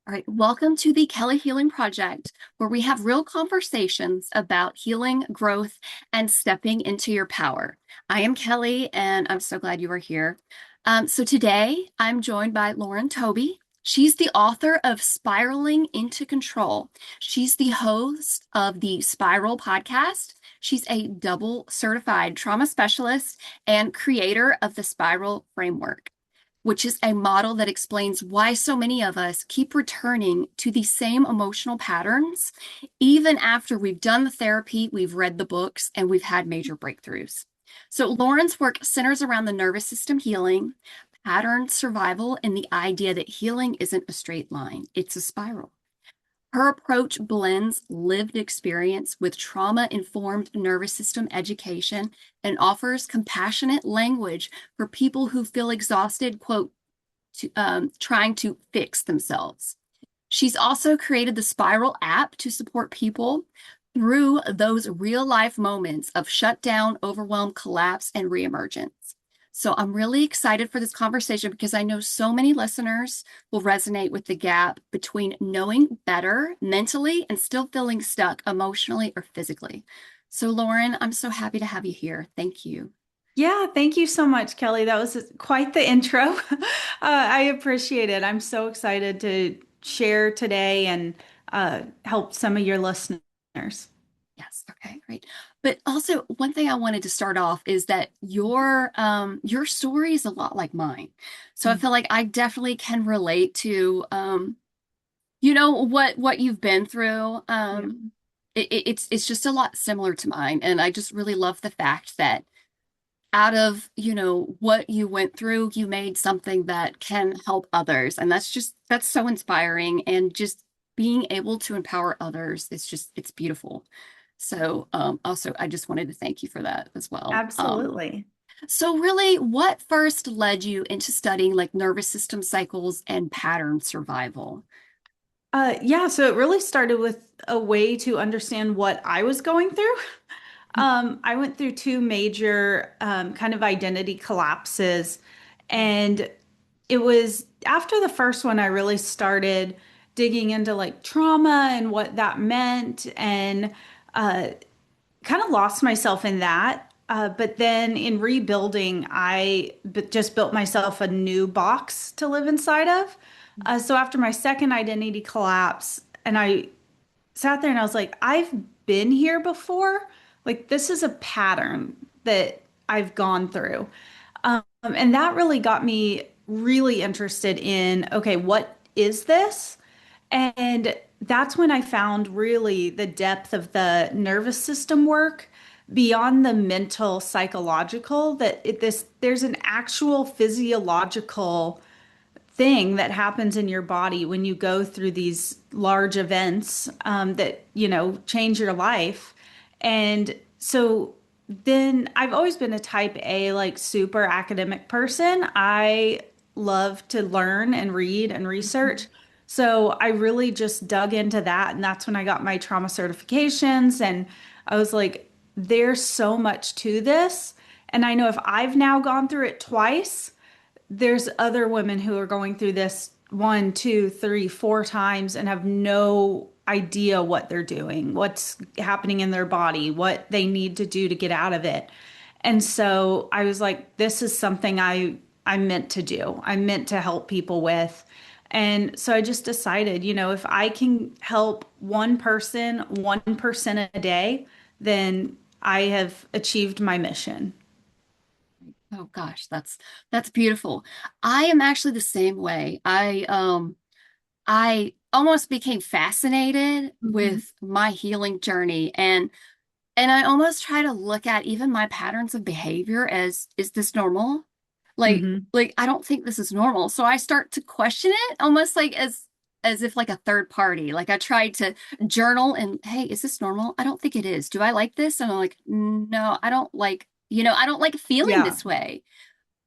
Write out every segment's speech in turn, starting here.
All right, welcome to the Kelly Healing Project, where we have real conversations about healing, growth, and stepping into your power. I am Kelly, and I'm so glad you are here. So today I'm joined by Lauren Tobey. She's the author of Spiraling into Control. She's the host of the Spiral podcast. She's a double certified trauma specialist and creator of the Spiral framework, which is a model that explains why so many of us keep returning to the same emotional patterns, even after we've done the therapy, we've read the books, and we've had major breakthroughs. So Lauren's work centers around the nervous system healing, pattern survival, and the idea that healing isn't a straight line, it's a spiral. Her approach blends lived experience with trauma-informed nervous system education and offers compassionate language for people who feel exhausted, quote, trying to fix themselves. She's also created the Spiral app to support people through those real-life moments of shutdown, overwhelm, collapse, and reemergence. So I'm really excited for this conversation because I know so many listeners will resonate with the gap between knowing better mentally and still feeling stuck emotionally or physically. So Lauren, I'm so happy to have you here. Thank you. Yeah, thank you so much, Kelly. That was quite the intro. I appreciate it. I'm so excited to share today and help some of your listeners. Yes, okay, great. But also one thing I wanted to start off is that your story is a lot like mine. So I Mm. feel like I definitely can relate to what you've been through. Yeah. It's just a lot similar to mine, and I just really love the fact that out of what you went through, you made something that can help others, and that's so inspiring, and just being able to empower others, it's beautiful. So also I just wanted to thank you for that as well. Absolutely. So really, what first led you into studying like nervous system cycles and pattern survival? Yeah, so it really started with a way to understand what I was going through. I went through two major kind of identity collapses, and it was after the first one I really started digging into like trauma and what that meant, and uh, kind of lost myself in that. But then in rebuilding, just built myself a new box to live inside of. So after my second identity collapse, and I sat there and I was like, I've been here before. Like, this is a pattern that I've gone through. And that really got me really interested in, okay, what is this? And that's when I found really the depth of the nervous system work beyond the mental, psychological, there's an actual physiological thing that happens in your body when you go through these large events that, change your life. And so then I've always been a type A, like super academic person. I love to learn and read and research. So I really just dug into that. And that's when I got my trauma certifications. And I was like, there's so much to this. And I know if I've now gone through it twice, there's other women who are going through this one, two, three, four times and have no idea what they're doing, what's happening in their body, what they need to do to get out of it. And so I was like, this is something I'm meant to do. I'm meant to help people with. And so I just decided, if I can help one person, 1% a day, then I have achieved my mission. Oh gosh, that's beautiful. I am actually the same way. I almost became fascinated Mhm. with my healing journey, and I almost try to look at even my patterns of behavior as, is this normal? Mhm. Like I don't think this is normal. So I start to question it almost like as if like a third party. Like I tried to journal and, hey, is this normal? I don't think it is. Do I like this? And I'm like, no, I don't like, I don't like feeling Yeah. this way.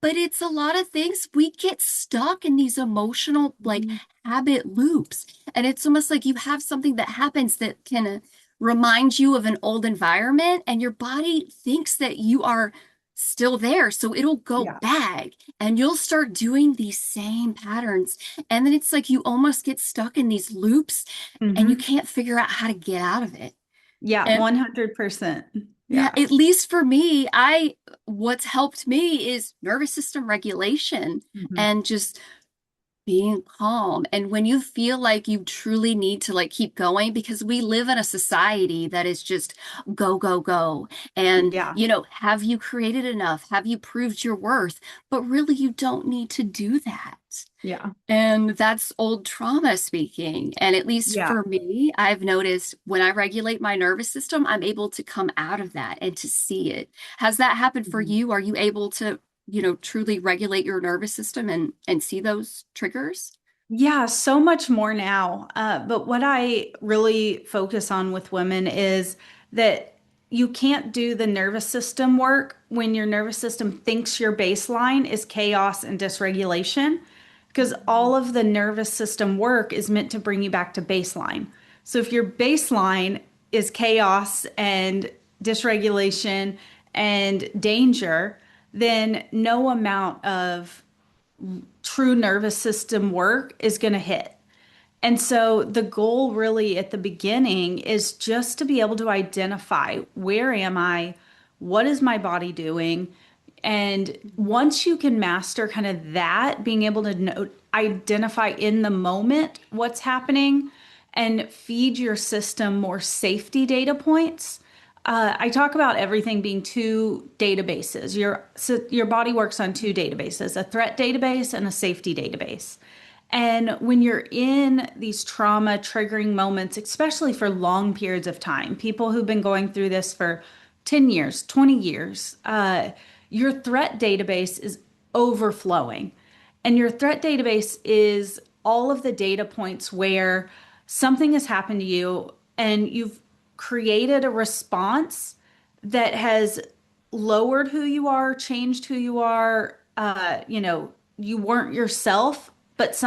But it's a lot of things. We get stuck in these emotional like Mhm. habit loops. And it's almost like you have something that happens that can remind you of an old environment, and your body thinks that you are still there. So it'll go Yeah. back and you'll start doing these same patterns. And then it's like you almost get stuck in these loops and you Hmm. can't figure out how to get out of it. Yeah, And 100%. yeah, Yeah. at least for me, what's helped me is nervous system regulation Hmm. and just being calm. And when you feel like you truly need to like keep going, because we live in a society that is just go, go, go. And, Yeah. have you created enough? Have you proved your worth? But really, you don't need to do that. Yeah. And that's old trauma speaking. And at least Yeah. for me, I've noticed when I regulate my nervous system, I'm able to come out of that and to see it. Has that happened for Mhm. you? Are you able to, truly regulate your nervous system and see those triggers? Yeah, so much more now. But what I really focus on with women is that you can't do the nervous system work when your nervous system thinks your baseline is chaos and dysregulation, because all of the nervous system work is meant to bring you back to baseline. So if your baseline is chaos and dysregulation and danger, then no amount of true nervous system work is going to hit. And so the goal really at the beginning is just to be able to identify where am I? What is my body doing? And once you can master kind of that, being able to identify in the moment what's happening and feed your system more safety data points. I talk about everything being two databases. Your body works on two databases, a threat database and a safety database. And when you're in these trauma triggering moments, especially for long periods of time, people who've been going through this for 10 years, 20 years, your threat database is overflowing. And your threat database is all of the data points where something has happened to you and you've created a response that has lowered who you are, changed who you are. You weren't yourself, but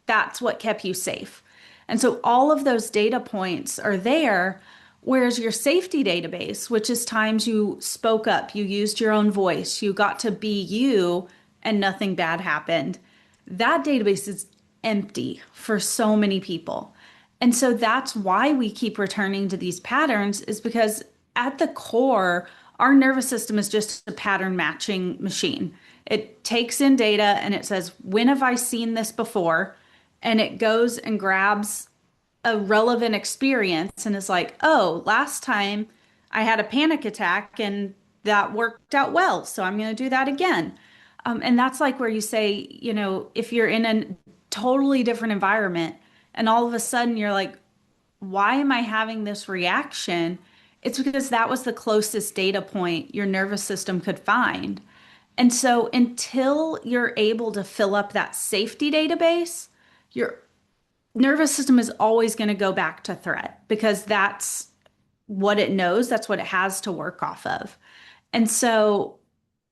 that's what kept you safe. And so all of those data points are there. Whereas your safety database, which is times you spoke up, you used your own voice, you got to be you, and nothing bad happened, that database is empty for so many people. And so that's why we keep returning to these patterns, is because at the core, our nervous system is just a pattern matching machine. It takes in data and it says, when have I seen this before? And it goes and grabs a relevant experience and is like, oh, last time I had a panic attack and that worked out well. So I'm going to do that again. And that's like where you say, if you're in a totally different environment and all of a sudden you're like, why am I having this reaction? It's because that was the closest data point your nervous system could find. And so until you're able to fill up that safety database, your nervous system is always going to go back to threat because that's what it knows, that's what it has to work off of. And so,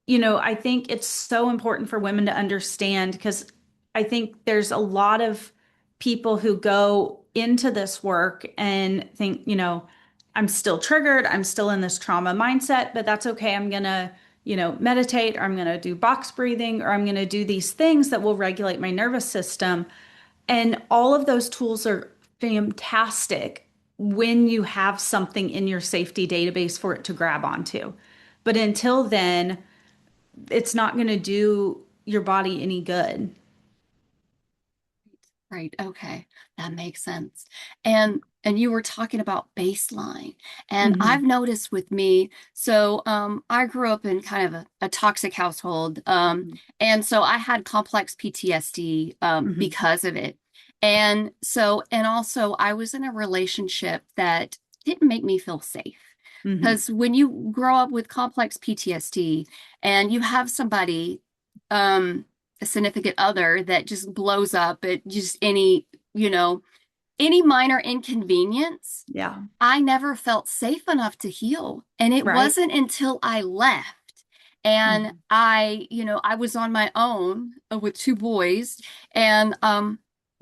I think it's so important for women to understand because I think there's a lot of people who go into this work and think, I'm still triggered, I'm still in this trauma mindset, but that's okay. I'm going to, meditate, or I'm going to do box breathing, or I'm going to do these things that will regulate my nervous system. And all of those tools are fantastic when you have something in your safety database for it to grab onto. But until then, it's not going to do your body any good. Right. Okay. That makes sense. And you were talking about baseline. And I've Hmm. noticed with me, so I grew up in kind of a toxic household. And so I had complex PTSD Hmm. because of it. And also I was in a relationship that didn't make me feel safe. Hmm. Because when you grow up with complex PTSD and you have somebody um a significant other that just blows up at just any minor inconvenience, Yeah. I never felt safe enough to heal. And it Right. wasn't until I left and Hmm. I was on my own with two boys and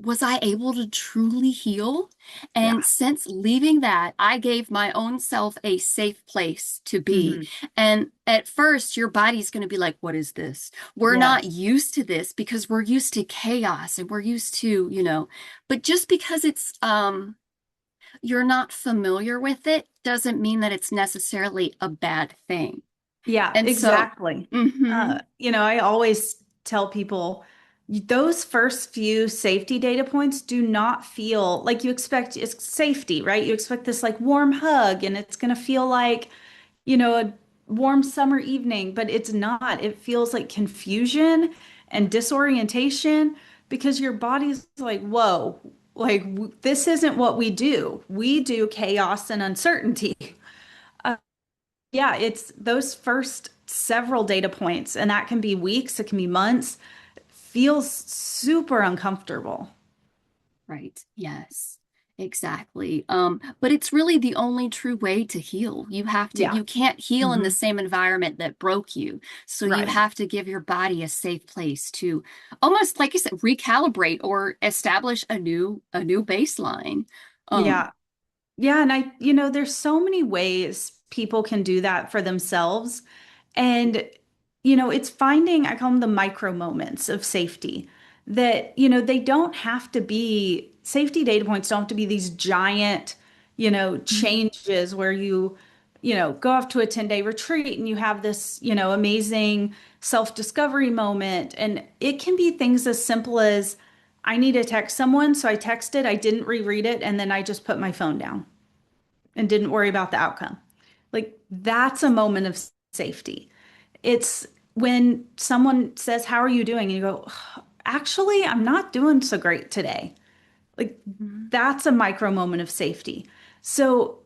was I able to truly heal? And Yeah. since leaving that, I gave my own self a safe place to be. Hmm. And at first, your body's going to be like, what is this? We're not Yes. used to this because we're used to chaos and we're used to, but just because you're not familiar with it doesn't mean that it's necessarily a bad thing. Yeah, And so, exactly. mhm, I always tell people those first few safety data points do not feel like you expect it's safety, right? You expect this like warm hug and it's going to feel like, a warm summer evening, but it's not. It feels like confusion and disorientation because your body's like, whoa, like this isn't what we do. We do chaos and uncertainty. Yeah, it's those first several data points, and that can be weeks, it can be months, feels super uncomfortable. right. Yes, exactly. But it's really the only true way to heal. Yeah. You can't heal in the Hmm. same environment that broke you. So you Right. have to give your body a safe place to almost, like you said, recalibrate or establish a new baseline. Um, Yeah. Yeah. And there's so many ways people can do that for themselves. And, it's finding, I call them the micro moments of safety that, they don't have to be, safety data points don't have to be these giant, changes where go off to a 10-day retreat and you have this, amazing self-discovery moment. And it can be things as simple as I need to text someone. So I texted, I didn't reread it, and then I just put my phone down and didn't worry about the outcome. Like that's a moment of safety. It's when someone says, "How are you doing?" and you go, "Actually, I'm not doing so great today." Like mhm. that's a micro moment of safety. So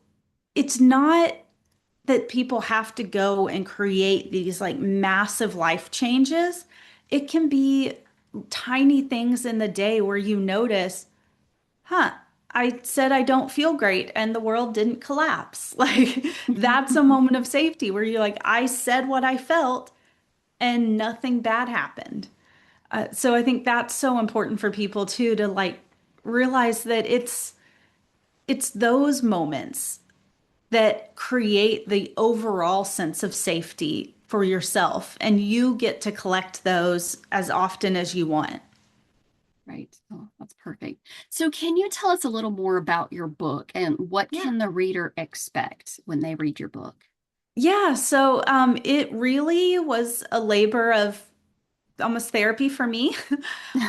it's not that people have to go and create these like massive life changes. It can be tiny things in the day where you notice, huh, I said I don't feel great and the world didn't collapse. Like that's a moment of safety where you're like, I said what I felt and nothing bad happened. So I think that's so important for people too to like realize that it's those moments that create the overall sense of safety for yourself, and you get to collect those as often as you want. Right. Oh, that's perfect. So can you tell us a little more about your book and what Yeah. can the reader expect when they read your book? Yeah, so it really was a labor of almost therapy for me.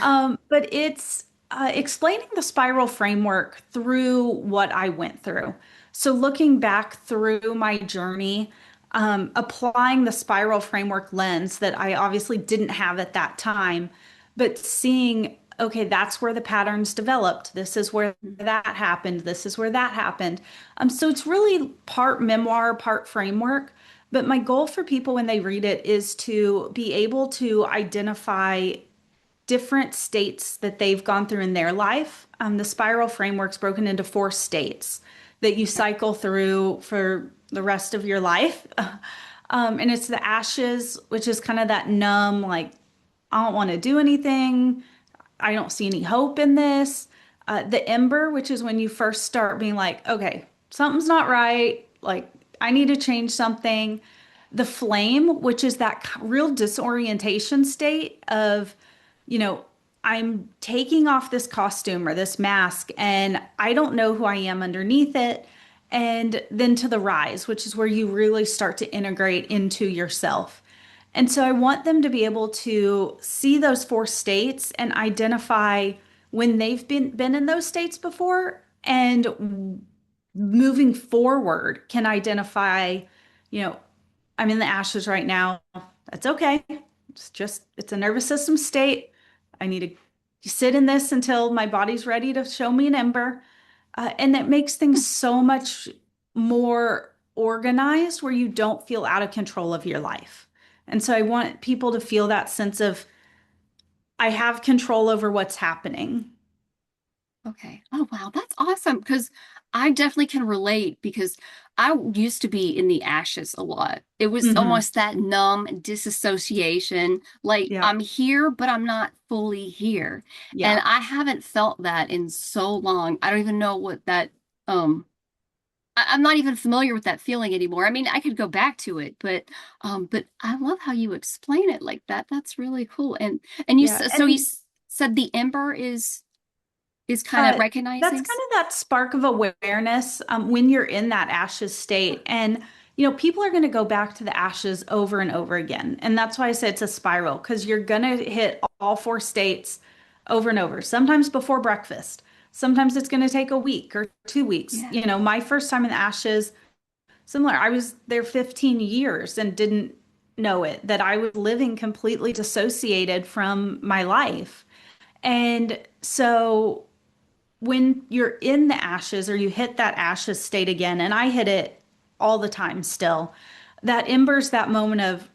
But it's explaining the spiral framework through what I went through. So looking back through my journey, applying the spiral framework lens that I obviously didn't have at that time, but seeing, okay, that's where the patterns developed. This is where that happened. This is where that happened. So it's really part memoir, part framework. But my goal for people when they read it is to be able to identify different states that they've gone through in their life. The spiral framework's broken into 4 states that you Okay. cycle through for the rest of your life. And it's the ashes, which is kind of that numb, like, I don't want to do anything. I don't see any hope in this. The ember, which is when you first start being like, okay, something's not right. Like, I need to change something. The flame, which is that real disorientation state of, you know, I'm taking off this costume or this mask and I don't know who I am underneath it. And then to the rise, which is where you really start to integrate into yourself. And so I want them to be able to see those 4 states and identify when they've been in those states before and moving forward can identify, you know, I'm in the ashes right now. That's okay. It's a nervous system state. I need to sit in this until my body's ready to show me an ember. And it makes things so much more organized where you don't feel out of control of your life. And so I want people to feel that sense of I have control over what's happening. Okay. Oh, wow. That's awesome. Because I definitely can relate because I used to be in the ashes a lot. It was Hmm. almost that numb disassociation. Like Yeah. I'm here, but I'm not fully here. And Yeah. I haven't felt that in so long. I don't even know what that, um, I'm not even familiar with that feeling anymore. I mean, I could go back to it, but I love how you explain it like that. That's really cool. And Yeah. so you And said the ember is kind of Uh, that's recognizing. kind of that spark of awareness when you're in that ashes state. And, people are going to go back to the ashes over and over again. And that's why I say it's a spiral, because you're going to hit all four states over and over, sometimes before breakfast. Sometimes it's going to take a week or 2 weeks. Yeah. My first time in the ashes, similar, I was there 15 years and didn't know it, that I was living completely dissociated from my life. And so when you're in the ashes or you hit that ashes state again, and I hit it all the time still, that embers that moment of,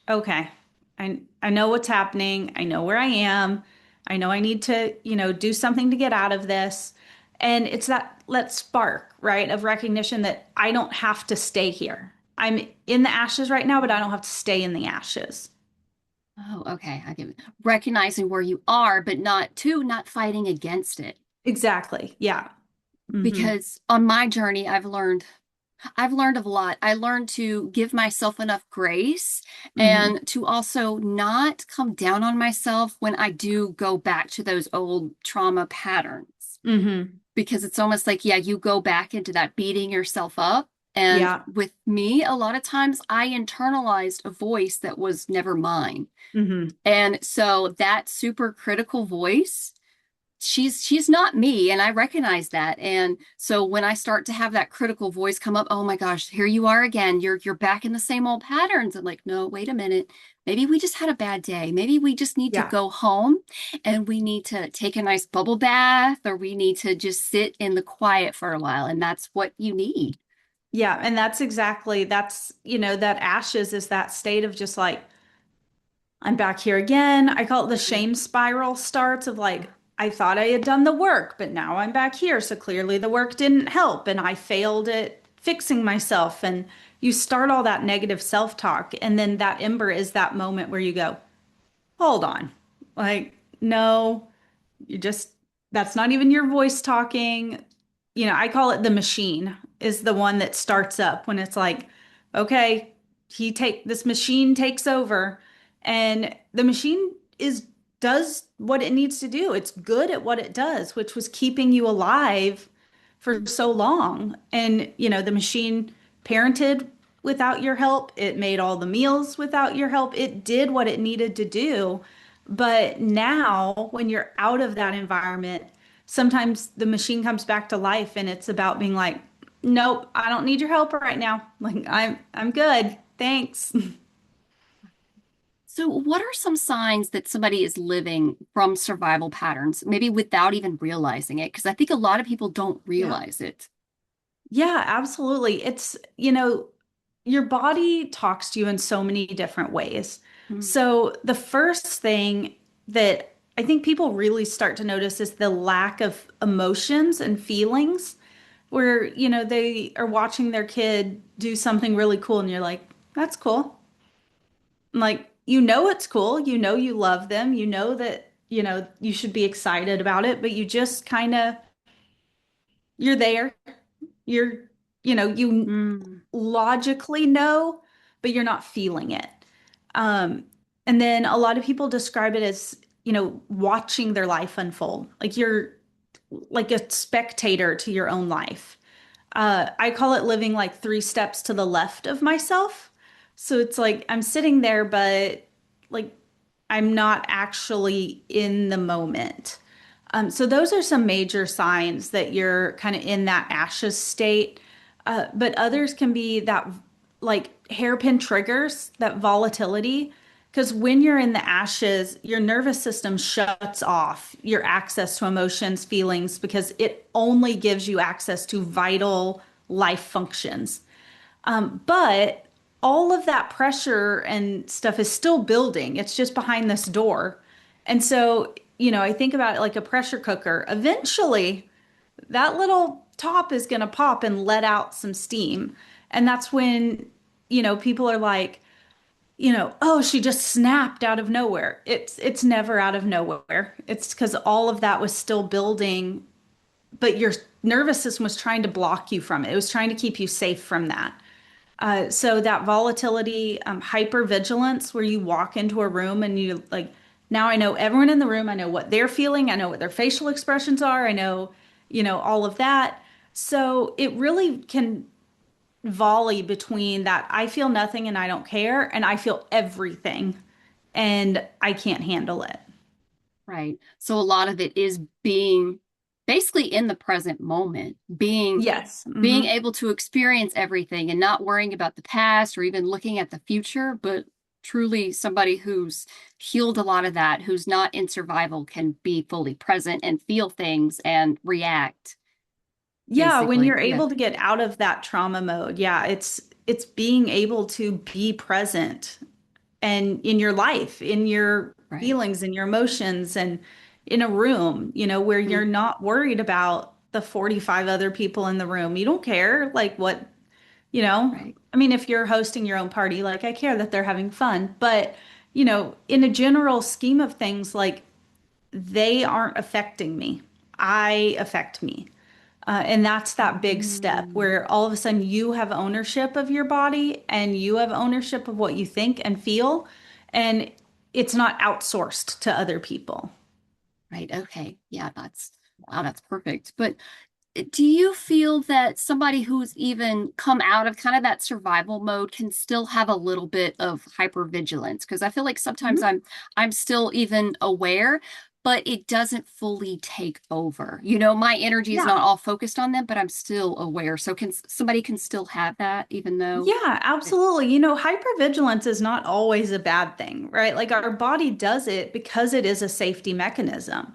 okay, I know what's happening. I know where I am. I know I need to, do something to get out of this. And it's that spark, right, of recognition that I don't have to stay here. I'm in the ashes right now, but I don't have to stay in the ashes. Oh, okay. I get it. Recognizing where you are, but not fighting against it. Exactly. Yeah. Hmm. Because on my journey, I've learned a lot. I learned to give myself enough grace Hmm. and to also not come down on myself when I do go back to those old trauma patterns. Hmm. Because it's almost like, yeah, you go back into that beating yourself up. And Yeah. with me, a lot of times I internalized a voice that was never mine. Hmm. And so that super critical voice, she's not me, and I recognize that. And so when I start to have that critical voice come up, oh my gosh, here you are again. You're back in the same old patterns. I'm like, no, wait a minute. Maybe we just had a bad day. Maybe we just need to Yeah. go home and we need to take a nice bubble bath or we need to just sit in the quiet for a while. And that's what you need. Yeah, and that ashes is that state of just like, I'm back here again. I call it the shame spiral starts of like, I thought I had done the work, but now I'm back here. So clearly the work didn't help and I failed at fixing myself. And you start all that negative self-talk. And then that ember is that moment where you go, hold on. Like, no, you just, that's not even your voice talking. I call it the machine is the one that starts up when it's like, okay, this machine takes over and the machine does what it needs to do. It's good at what it does, which was keeping you alive for so long. And, the machine parented without your help. It made all the meals without your help. It did what it needed to do. But now, when you're out of that environment, sometimes the machine comes back to life and it's about being like, nope, I don't need your help right now. Like I'm good. Thanks. So, what are some signs that somebody is living from survival patterns, maybe without even realizing it? Because I think a lot of people don't Yeah. realize it. Yeah, absolutely. Your body talks to you in so many different ways. Mm. So the first thing that I think people really start to notice is the lack of emotions and feelings where, they are watching their kid do something really cool and you're like, that's cool. Like, it's cool. You love them. You know that, you should be excited about it, but you just kind of, you're there. You're, you Mm. logically know, but you're not feeling it. Um, and then a lot of people describe it as, watching their life unfold. Like you're like a spectator to your own life. I call it living like three steps to the left of myself. So it's like I'm sitting there, but like I'm not actually in the moment. So those are some major signs that you're kind of in that ashes state. But others can be that like hairpin triggers, that volatility. Because when you're in the ashes, your nervous system shuts off your access to emotions, feelings, because it only gives you access to vital life functions. But all of that pressure and stuff is still building. It's just behind this door. And so I think about it like a pressure cooker. Eventually, that little top is going to pop and let out some steam. And that's when, people are like, oh, she just snapped out of nowhere. It's never out of nowhere. It's because all of that was still building, but your nervous system was trying to block you from it. It was trying to keep you safe from that. So that volatility, hypervigilance, where you walk into a room and you like, now I know everyone in the room. I know what they're feeling. I know what their facial expressions are. I know, all of that. So it really can volley between that I feel nothing and I don't care, and I feel everything and I can't handle it. Right. So a lot of it is being basically in the present moment, Yes. being able to experience everything and not worrying about the past or even looking at the future, but truly somebody who's healed a lot of that, who's not in survival, can be fully present and feel things and react, Yeah, when basically. you're Yeah. able to get out of that trauma mode, yeah, it's being able to be present and in your life, in your Right. feelings and your emotions and in a room, where Mm, you're not worried about the 45 other people in the room. You don't care like what, right. I mean, if you're hosting your own party, like I care that they're having fun, but in a general scheme of things, like they aren't affecting me. I affect me. And that's that big step Mm, where all of a sudden you have ownership of your body and you have ownership of what you think and feel. And it's not outsourced to other people. right. Okay. Yeah, that's wow, that's perfect. But do you feel that somebody who's even come out of kind of that survival mode can still have a little bit of hypervigilance? Because I feel like sometimes Mhm. I'm still even aware, but it doesn't fully take over. You know, my energy is not Yeah. all focused on them, but I'm still aware. So can somebody can still have that even though Yeah, absolutely. Hypervigilance is not always a bad thing, right? Like our body does it because it is a safety mechanism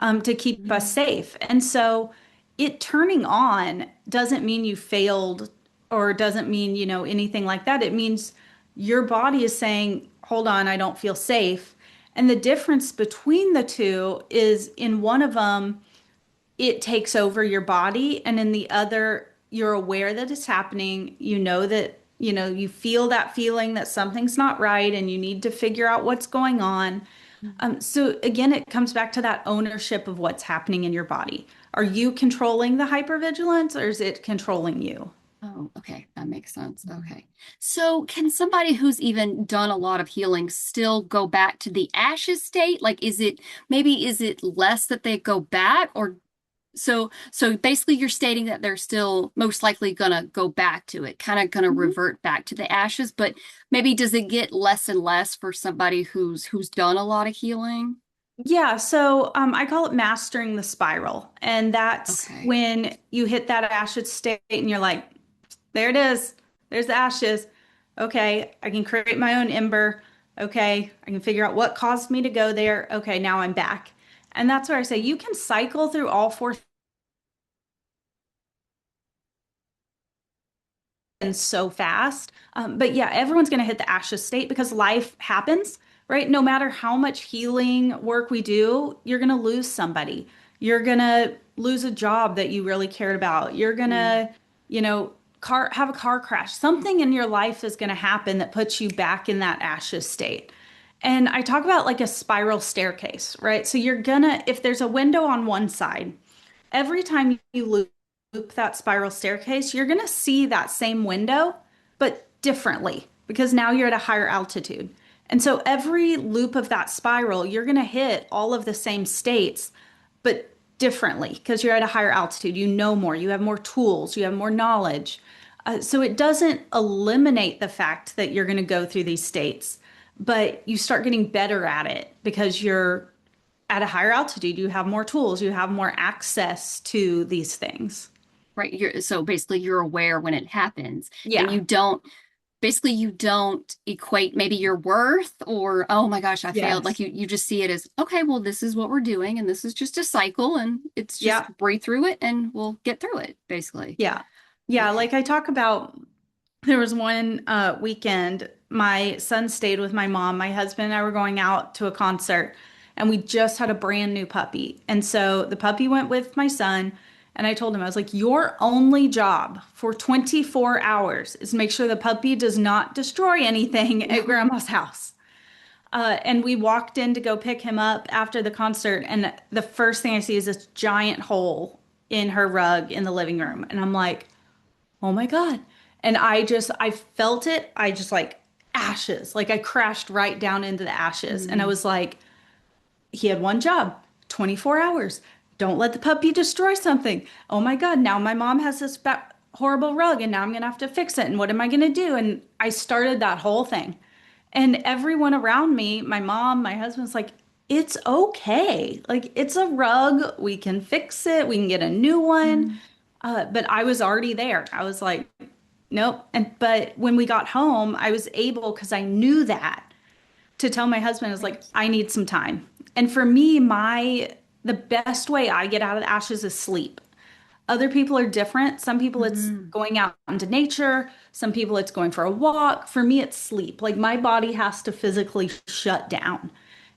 to keep us Mm, safe. And so it turning on doesn't mean you failed or doesn't mean, anything like that. It means your body is saying, hold on, I don't feel safe. And the difference between the two is in one of them, it takes over your body, and in the other you're aware that it's happening, you know that you feel that feeling that something's not right and you need to figure out what's going on. So again, it comes back to that ownership of what's happening in your body. Are you controlling the hypervigilance or is it controlling you? oh, okay. That makes sense. Okay. So, can somebody who's even done a lot of healing still go back to the ashes state? Like, is it less that they go back or so basically you're stating that they're still most likely gonna go back to it, kind of gonna Mhm. revert back to the ashes, but maybe does it get less and less for somebody who's done a lot of healing? Yeah, so I call it mastering the spiral. And that's Okay. when you hit that ashes state and you're like, there it is. There's the ashes. Okay, I can create my own ember. Okay, I can figure out what caused me to go there. Okay, now I'm back. And that's where I say you can cycle through all four things so fast. But yeah, everyone's going to hit the ashes state because life happens, right? No matter how much healing work we do, you're going to lose somebody. You're going to lose a job that you really cared about. You're going Mm, to, have a car crash. Something in your life is going to happen that puts you back in that ashes state. And I talk about like a spiral staircase, right? So you're gonna, if there's a window on one side, every time you loop that spiral staircase, you're gonna see that same window, but differently because now you're at a higher altitude. And so every loop of that spiral, you're gonna hit all of the same states, but differently because you're at a higher altitude. You know more, you have more tools, you have more knowledge. So it doesn't eliminate the fact that you're going to go through these states, but you start getting better at it because you're at a higher altitude. You have more tools, you have more access to these things. right. So basically you're aware when it happens and Yeah. you don't equate maybe your worth or oh my gosh I failed, like Yes. you just see it as okay, well this is what we're doing and this is just a cycle and it's Yeah. just breathe through it and we'll get through it basically. Yeah. Yeah. Okay. Like I talk about, there was one weekend, my son stayed with my mom. My husband and I were going out to a concert. and we just had a brand new puppy. And so the puppy went with my son. And I told him, I was like, your only job for 24 hours is make sure the puppy does not destroy anything at grandma's house. And we walked in to go pick him up after the concert, and the first thing I see is this giant hole in her rug in the living room. And I'm like, oh my God. And I felt it. I just like ashes. Like I crashed right down into the ashes. And I Mm, was like, he had one job, 24 hours. Don't let the puppy destroy something. Oh my God, now my mom has this horrible rug and now I'm going to have to fix it. And what am I going to do? And I started that whole thing. And everyone around me, my mom, my husband's like, it's okay. Like, it's a rug. We can fix it. We can get a new one. mm, But I was already there. I was like, nope. But when we got home, I was able, because I knew that, to tell my husband, I was like, right. I need some time. And for me, the best way I get out of the ashes is sleep. Other people are different. Some people it's Hmm. going out into nature. Some people it's going for a walk. For me, it's sleep. Like my body has to physically shut down.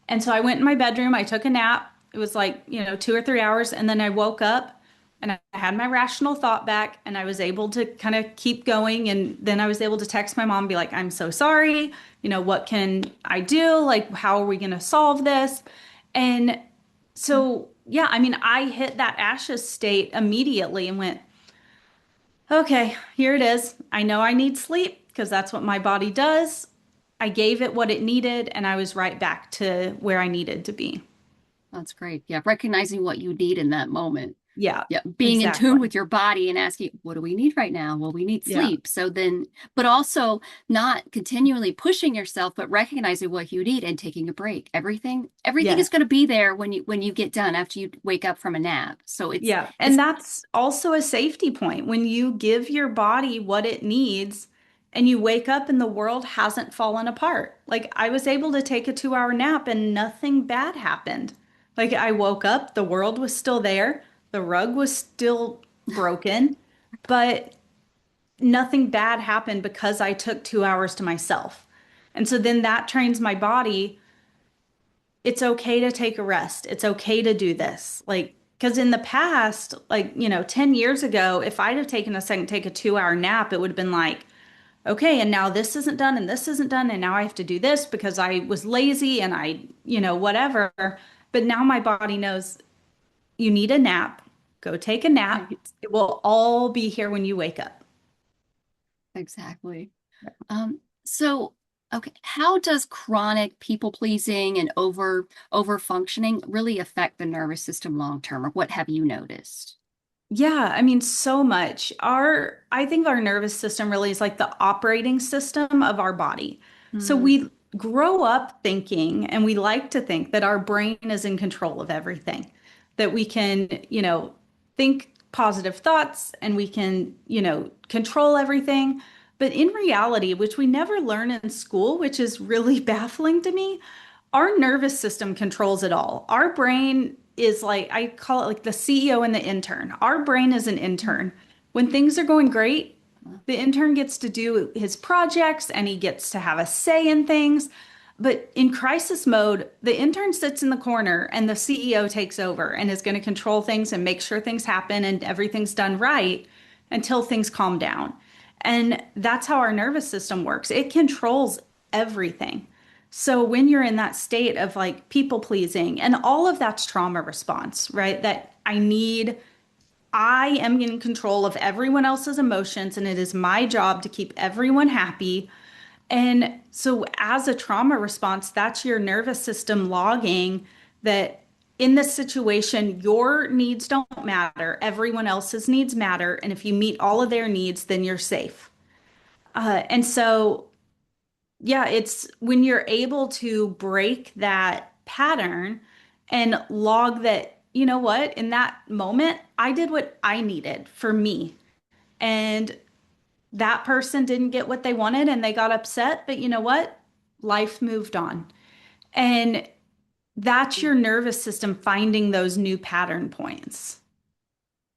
And so I went in my bedroom, I took a nap. It was like, 2 or 3 hours. And then I woke up and I had my rational thought back and I was able to kind of keep going. And then I was able to text my mom and be like, I'm so sorry. What can I do? Like, how are we going to solve this? And so, yeah, I mean, I hit that ashes state immediately and went, okay, here it is. I know I need sleep because that's what my body does. I gave it what it needed and I was right back to where I needed to be. That's great. Yeah, recognizing what you need in that moment. Yeah, Yeah, being in tune exactly. with your body and asking, what do we need right now? Well, we need Yeah. sleep. So then, but also not continually pushing yourself, but recognizing what you need and taking a break. Everything is Yes. going to be there when you get done after you wake up from a nap. So Yeah. And it's that's also a safety point. When you give your body what it needs and you wake up and the world hasn't fallen apart. Like I was able to take a 2 hour nap and nothing bad happened. Like I woke up, the world was still there, the rug was still broken, but nothing bad happened because I took 2 hours to myself. And so then that trains my body, it's okay to take a rest. It's okay to do this. Like, because in the past, like, 10 years ago, if I'd have taken a second, take a 2 hour nap, it would have been like, okay, and now this isn't done and this isn't done. And now I have to do this because I was lazy and whatever. But now my body knows you need a nap. Go take a nap. right. It will all be here when you wake up. Exactly. So okay, how does chronic people pleasing and over functioning really affect the nervous system long term, or what have you noticed? Yeah, I mean, so much. I think our nervous system really is like the operating system of our body. So Mm, we grow up thinking, and we like to think that our brain is in control of everything, that we can, think positive thoughts and we can, control everything. But in reality, which we never learn in school, which is really baffling to me, our nervous system controls it all. Our brain is like, I call it like the CEO and the intern. Our brain is an intern. When things are going great, the intern gets to do his projects and he gets to have a say in things. But in crisis mode, the intern sits in the corner and the CEO takes over and is going to control things and make sure things happen and everything's done right until things calm down. And that's how our nervous system works. It controls everything. So when you're in that state of like people pleasing and all of that's trauma response, right? That I am in control of everyone else's emotions and it is my job to keep everyone happy. And so as a trauma response, that's your nervous system logging that in this situation, your needs don't matter. Everyone else's needs matter. And if you meet all of their needs, then you're safe. And so yeah, it's when you're able to break that pattern and log that, you know what, in that moment, I did what I needed for me. And that person didn't get what they wanted and they got upset, but you know what? Life moved on. And that's your nervous system finding those new pattern points.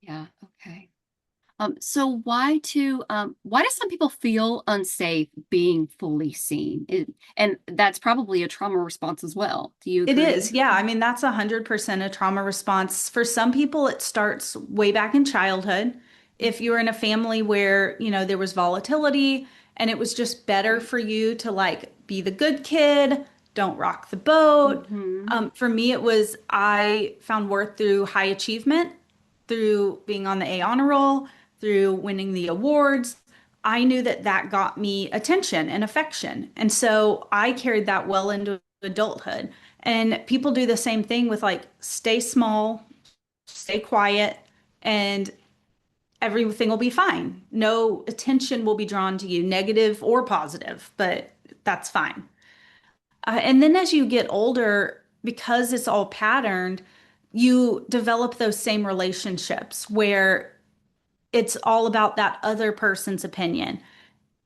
yeah, okay. So why do some people feel unsafe being fully seen? And that's probably a trauma response as well. Do you It agree? is, yeah. I mean, that's 100% a trauma response. For some people, it starts way back in childhood. If you're in a family where, there was volatility and it was just better Right. for you to like be the good kid, don't rock the boat. Hmm. For me, it was I found worth through high achievement, through being on the A honor roll, through winning the awards. I knew that that got me attention and affection. And so I carried that well into adulthood. And people do the same thing with like stay small, stay quiet, and everything will be fine. No attention will be drawn to you, negative or positive, but that's fine. And then as you get older, because it's all patterned, you develop those same relationships where it's all about that other person's opinion.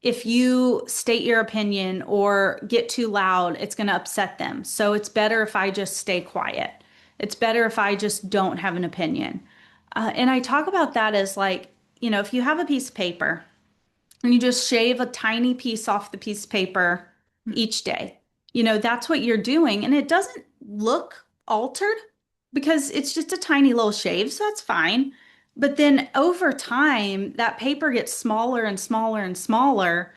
If you state your opinion or get too loud, it's going to upset them. So it's better if I just stay quiet. It's better if I just don't have an opinion. And I talk about that as like, if you have a piece of paper and you just shave a tiny piece off the piece of paper each day, that's what you're doing. And it doesn't look altered because it's just a tiny little shave. So that's fine. But then over time, that paper gets smaller and smaller and smaller,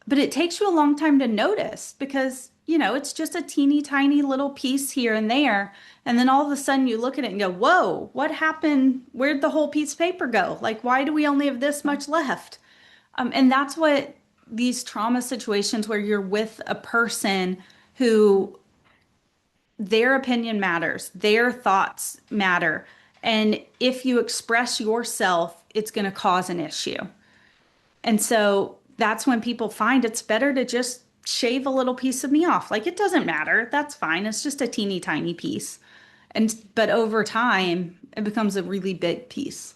but it takes you a long time to notice because, it's just a teeny tiny little piece here and there. And then all of a sudden you look at it and go, whoa, what happened? Where'd the whole piece of paper go? Like, why do we only have this much left? And that's what these trauma situations where you're with a person who their opinion matters, their thoughts matter. And if you express yourself, it's going to cause an issue. And so that's when people find it's better to just shave a little piece of me off. Like it doesn't matter. That's fine. It's just a teeny tiny piece. But over time, it becomes a really big piece.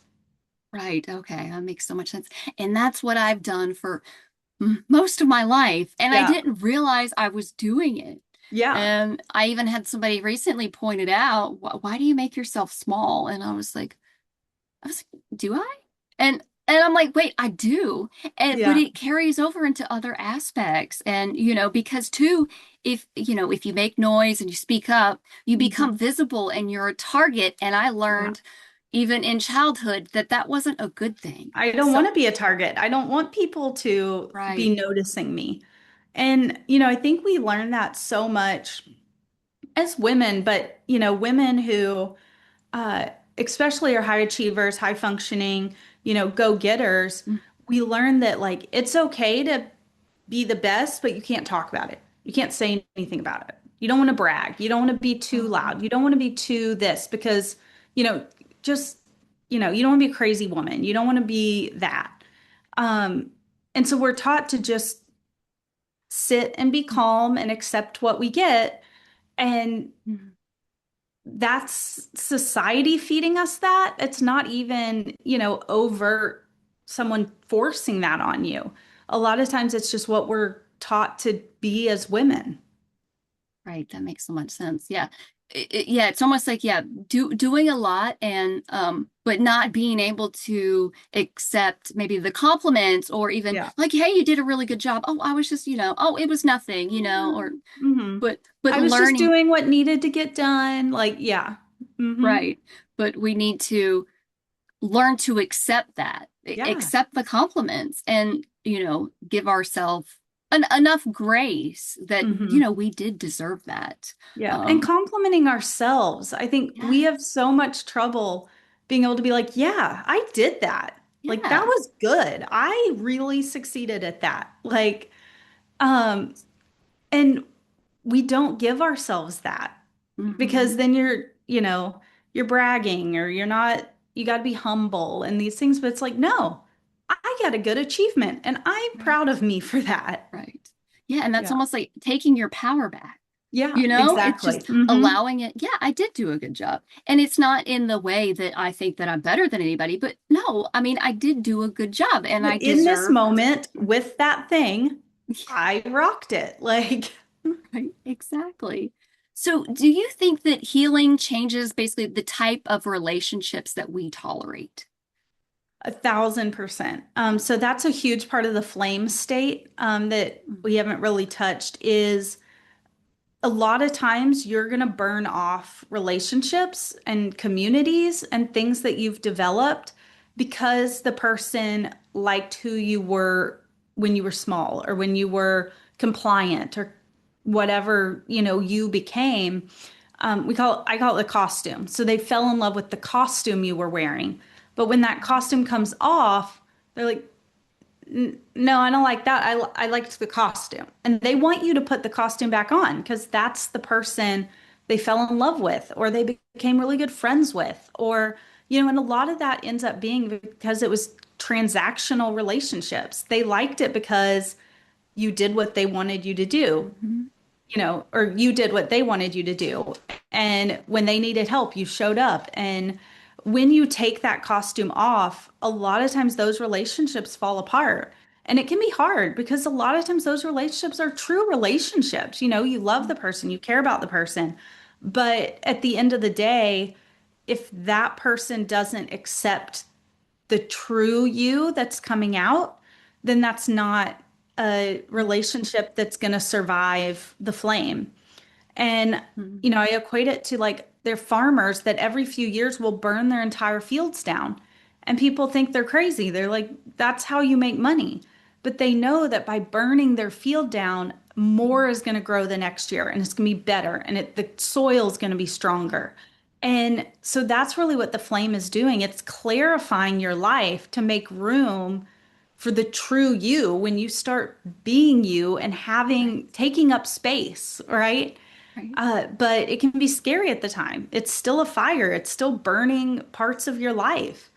Right. Okay. That makes so much sense. And that's what I've done for most of my life. And I Yeah. didn't realize I was doing it. Yeah. And I even had somebody recently pointed out, why do you make yourself small? And I was like, do I? And I'm like, wait, I do. But Yeah. it carries over into other aspects. And, because too, if you make noise and you speak up, you Mhm. become visible and you're a target. And I Yeah. learned even in childhood that that wasn't a good thing. I don't So, want to be a target. I don't want people to be right. noticing me. And, I think we learn that so much as women, but, women who, uh, especially are high achievers, high functioning, go-getters, Mm, we learn that like it's okay to be the best, but you can't talk about it. You can't say anything about it. You don't want to brag. You don't want to be too mhm. loud. You don't want to be too this because, you know, just, you don't want to be a crazy woman. You don't want to be that. Um, and so we're taught to just sit and be calm and accept what we get. And Mhm. that's society feeding us that. It's not even, overt someone forcing that on you. A lot of times it's just what we're taught to be as women. Right, that makes so much sense. Yeah. Yeah, it's almost like doing a lot and but not being able to accept maybe the compliments or even Yeah. like, hey, you did a really good job. Oh, I was just, oh, it was nothing, or Hmm. but I was just learning, doing what needed to get done. Like, yeah. Hmm. right. But we need to learn to accept that, Yeah. accept the compliments and, give ourselves enough grace that, Hmm. we did deserve that. Yeah. And Um, complimenting ourselves. I think we yeah, have so much trouble being able to be like, yeah, I did that. Like, that yeah. was good. I really succeeded at that. Like, um, and we don't give ourselves that Hmm. because then you're bragging or you're not, you got to be humble and these things. But it's like, no, I got a good achievement and I'm proud Right, of me for that. right. Yeah, and that's Yeah. almost like taking your power back. Yeah, It's exactly. just Hmm. allowing it. Yeah, I did do a good job. And it's not in the way that I think that I'm better than anybody, but no, I mean, I did do a good job and But I in this deserve. moment with that thing, I rocked it. Like, Right, exactly. So, do you think that healing changes basically the type of relationships that we tolerate? 1,000%. So that's a huge part of the flame state that Mm, we haven't really touched is a lot of times you're going to burn off relationships and communities and things that you've developed because the person liked who you were when you were small or when you were compliant or whatever, you became. I call it the costume. So they fell in love with the costume you were wearing. But when that costume comes off, they're like, no, I don't like that. I liked the costume. And they want you to put the costume back on because that's the person they fell in love with or they became really good friends with. Or, and a lot of that ends up being because it was transactional relationships. They liked it because you did what they wanted you to do, mhm. or you did what they wanted you to do. And when they needed help, you showed up. And when you take that costume off, a lot of times those relationships fall apart. And it can be hard because a lot of times those relationships are true relationships. You love the person, you care about the person. But at the end of the day, if that person doesn't accept the true you that's coming out, then that's not a relationship that's going to survive the flame. And, Mhm. I equate it to like they're farmers that every few years will burn their entire fields down. And people think they're crazy. They're like, that's how you make money. But they know that by burning their field down, more is going to grow the next year and it's going to be better and the soil is going to be stronger. And so that's really what the flame is doing. It's clarifying your life to make room for the true you when you start being you and Right, taking up space, right? right. But it can be scary at the time. It's still a fire, it's still burning parts of your life.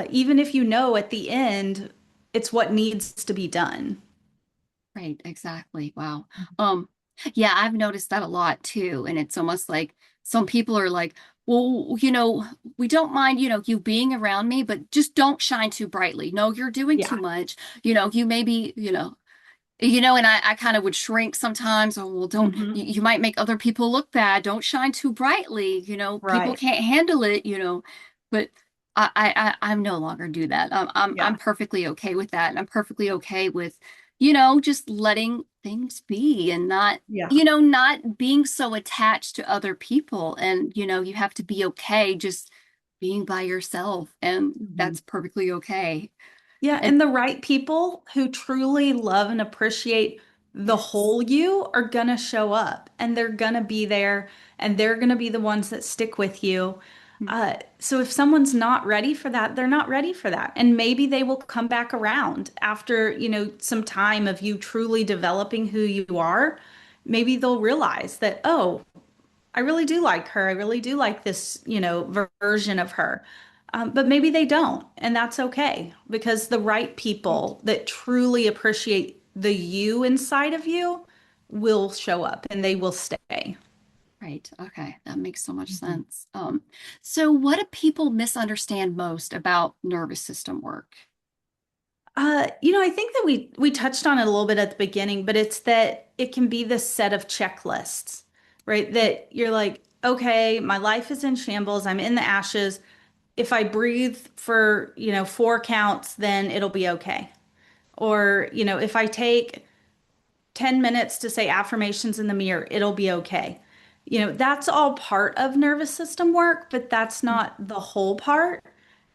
Even if you know at the end it's what needs to be done. Right, exactly. Wow. Um, yeah, I've noticed that a lot too. And it's almost like some people are like, well, we don't mind, you being around me, but just don't shine too brightly. No, you're doing Yeah. too much. You maybe, and I kind of would shrink sometimes. Oh, well, don't, Hmm. you might make other people look bad. Don't shine too brightly. People Right. can't handle it, but I'm no longer do that. I'm Yeah. perfectly okay with that. And I'm perfectly okay with, just letting things be and not, Yeah. not being so attached to other people. And, you have to be okay just being by yourself. And Mhm. that's perfectly okay. Yeah, And and the right people who truly love and appreciate the yes. whole you are gonna show up and they're gonna be there and they're gonna be the ones that stick with you. So if someone's not ready for that, they're not ready for that. And maybe they will come back around after, some time of you truly developing who you are. Maybe they'll realize that, oh, I really do like her. I really do like this, version of her. But maybe they don't, and that's okay because the right Right. people that truly appreciate the you inside of you will show up and they will stay. Right. Okay. That makes so much Mhm. sense. So what do people misunderstand most about nervous system work? I think that we touched on it a little bit at the beginning, but it's that it can be this set of checklists, right? That you're like, okay, my life is in shambles. I'm in the ashes. If I breathe for, 4 counts, then it'll be okay. Or, if I take 10 minutes to say affirmations in the mirror, it'll be okay. That's all part of nervous system work, but that's not the whole part.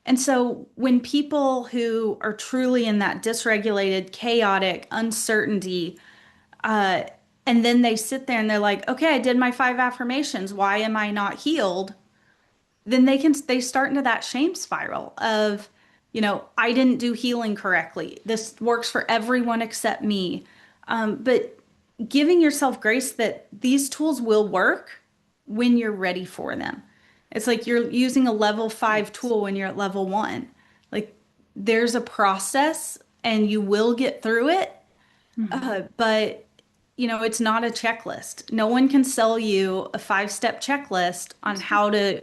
And so when people who are truly in that dysregulated, chaotic, uncertainty, uh, and then they sit there and they're like, okay, I did my 5 affirmations. Why am I not healed? Then they start into that shame spiral of, I didn't do healing correctly. This works for everyone except me. But giving yourself grace that these tools will work when you're ready for them. It's like you're using a level 5 Right. tool when you're at level 1. Like there's a process and you will get through it, Mhm. but it's not a checklist. No one can sell you a 5-step checklist on how to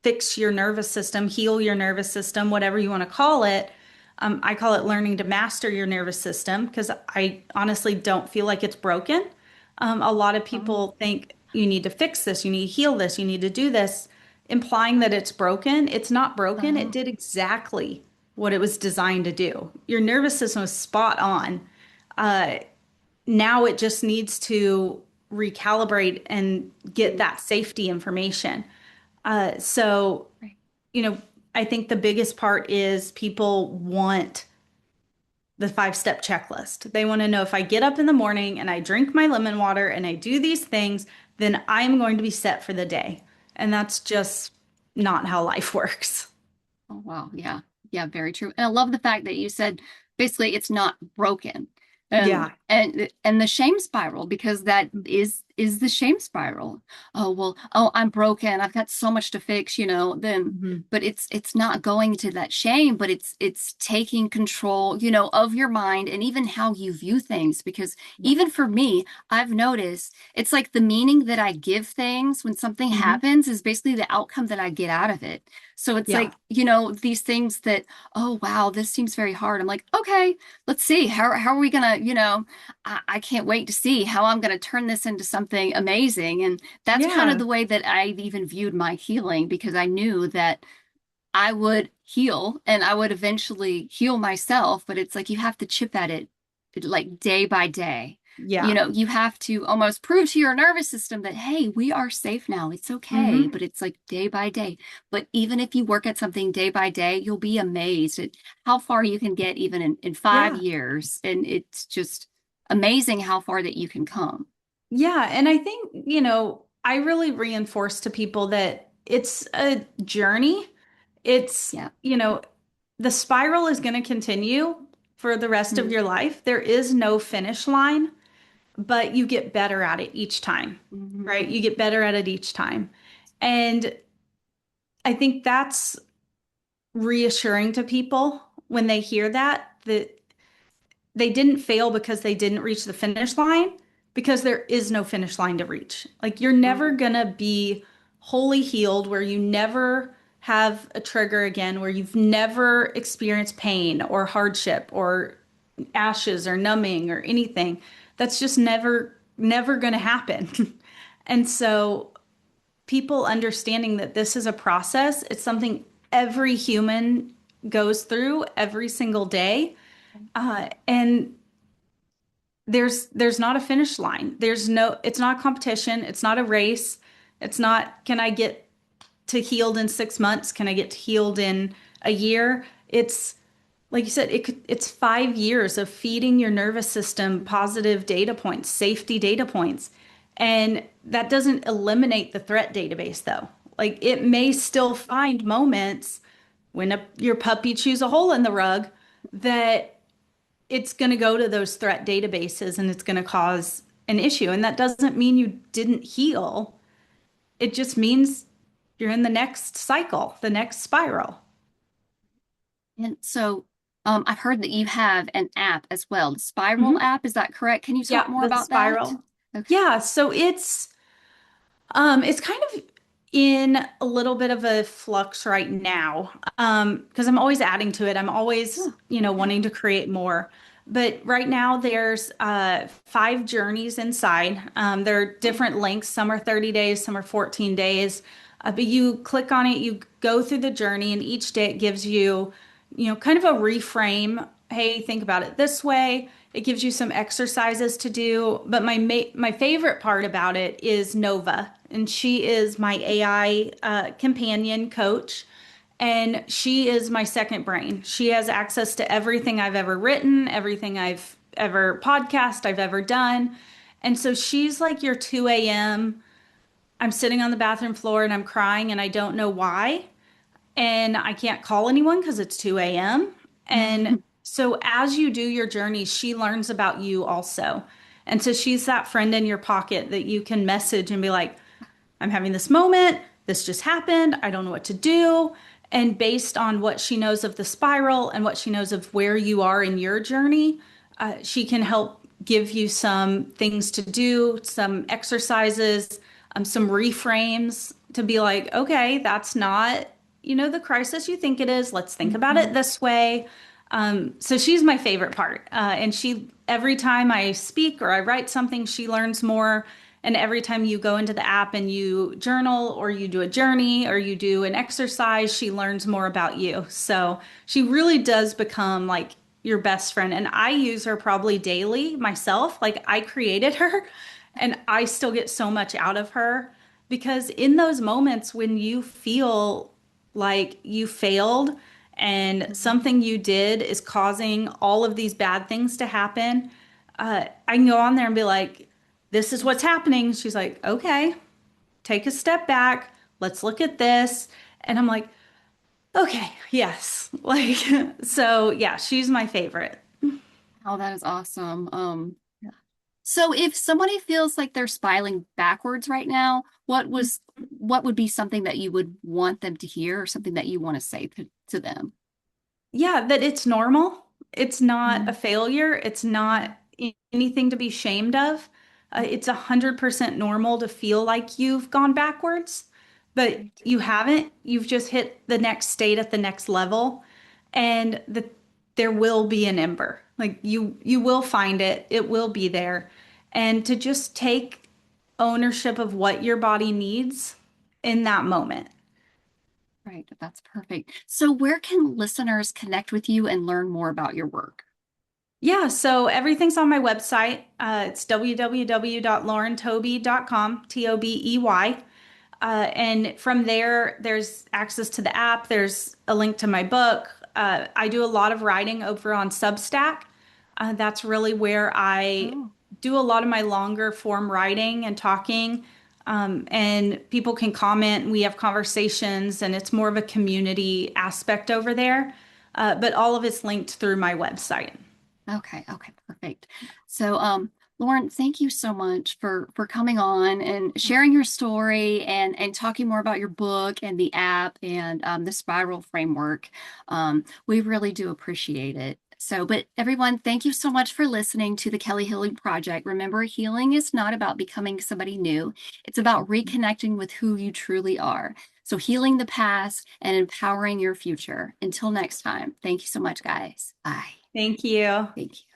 fix your nervous system, heal your nervous system, whatever you want to call it. I call it learning to master your nervous system because I honestly don't feel like it's broken. A lot of Oh, people think you need to fix this, you need to heal this, you need to do this, implying that it's broken. It's not broken. It oh, did exactly what it was designed to do. Your nervous system is spot on. Uh, Now it just needs to recalibrate and get Mm, that safety information. So, right. you know, I think the biggest part is people want the 5 step checklist. They want to know if I get up in the morning and I drink my lemon water and I do these things, then I'm going to be set for the day. And that's just not how life works. Oh, wow. Yeah. Yeah, very true. And I love the fact that you said basically it's not broken. Yeah. And the shame spiral, because that is the shame spiral. Oh, well, oh, I'm broken. I've got so much to fix, then Mhm. but it's not going to that shame, but it's taking control, of your mind and even how you view things. Because Yeah. even for me, I've noticed it's like the meaning that I give things when something Mhm. happens is basically the outcome that I get out of it. So it's Yeah. like, these things that, oh, wow, this seems very hard. I'm like, okay, let's see. How are we gonna, I can't wait to see how I'm gonna turn this into something amazing. And that's kind of Yeah. the way that I even viewed my healing because I knew that I would heal and I would eventually heal myself, but it's like you have to chip at it like day by day. Yeah. You have to almost prove to your nervous system that, hey, we are safe now. It's okay. Hmm. But it's like day by day. But even if you work at something day by day, you'll be amazed at how far you can get even in five Yeah. years. And it's just amazing how far that you can come. Yeah. And I think, I really reinforce to people that it's a journey. It's, Yeah. the spiral is going to continue for the rest of Mm-hmm. your life. There is no finish line, but you get better at it each time, right? Mm-hmm. You get better at it each time. And I think that's reassuring to people when they hear that they didn't fail because they didn't reach the finish line, because there is no finish line to reach. Like you're never Mm-hmm. gonna be wholly healed where you never have a trigger again, where you've never experienced pain or hardship or ashes or numbing or anything. That's just never gonna happen. And so people understanding that this is a process, it's something every human goes through every single day. And there's not a finish line. It's not a competition. It's not a race. It's not, can I get to healed in 6 months? Can I get to healed in a year? It's like you said, it's 5 years of feeding your nervous system positive data points, safety data points. And that doesn't eliminate the threat database though. Like it may still find moments when your puppy chews a hole in the rug that it's going to go to those threat databases and it's going to cause an issue. And that doesn't mean you didn't heal. It just means you're in the next cycle, the next spiral. And so I've heard that you have an app as well, the Spiral Mhm. app. Is that correct? Can you talk Yeah, more the about that? spiral. Okay. Yeah, so it's kind of in a little bit of a flux right now, because I'm always adding to it. I'm always, Oh, wanting to create more. But right now, there's 5 journeys inside. There are oh, different lengths. Some are 30 days, some are 14 days. But you click on it, you go through the journey, and each day it gives you, kind of a reframe. Hey, think about it this way. It gives you some exercises to do. But my favorite part about it is Nova, and she is my AI companion coach. And she is my second brain. She has access to everything I've ever written, everything I've ever podcast I've ever done. And so she's like your 2 a.m. I'm sitting on the bathroom floor and I'm crying and I don't know why. And I can't call anyone because it's 2 a.m. And so as you do your journey, she learns about you also. And so she's that friend in your pocket that you can message and be like, I'm having this moment. This just happened. I don't know what to do. And based on what she knows of the spiral and what she knows of where you are in your journey, she can help give you some things to do, some exercises, some reframes to be like, okay, that's not, the crisis you think it is. Let's think about it mhm. this way. So she's my favorite part. And every time I speak or I write something, she learns more. And every time you go into the app and you journal or you do a journey or you do an exercise, she learns more about you. So she really does become like your best friend. And I use her probably daily myself. Like I created her and I still get so much out of her because in those moments when you feel like you failed and Mhm. something you did is causing all of these bad things to happen, I can go on there and be like, this is what's happening. She's like, okay, take a step back. Let's look at this. And I'm like, okay, yes. Like, so yeah, she's my favorite. Oh, that is awesome. So if somebody feels like they're spiraling backwards right now, what would be something that you would want them to hear or something that you want to say to them? Yeah, that it's normal. It's not a Mhm. failure. It's not anything to be ashamed of. It's 100% normal to feel like you've gone backwards, but Right. you haven't. You've just hit the next state at the next level, and there will be an ember. Like you will find it. It will be there. And to just take ownership of what your body needs in that moment. Right. That's perfect. So where can listeners connect with you and learn more about your work? Yeah, so everything's on my website. It's www.laurentobey.com, Tobey. And from there, there's access to the app. There's a link to my book. I do a lot of writing over on Substack. That's really where I Oh, do a lot of my longer form writing and talking. And people can comment, and we have conversations, and it's more of a community aspect over there. But all of it's linked through my website. okay. Okay. Perfect. So, Lauren, thank you so much for coming on and sharing your story and talking more about your book and the app and the spiral framework. We really do appreciate it. So, but everyone, thank you so much for listening to the Kelly Healing Project. Remember, healing is not about becoming somebody new. It's about reconnecting with who you truly are. So, healing the past and empowering your future. Until next time, thank you so much, guys. Bye. Thank you. Thank you.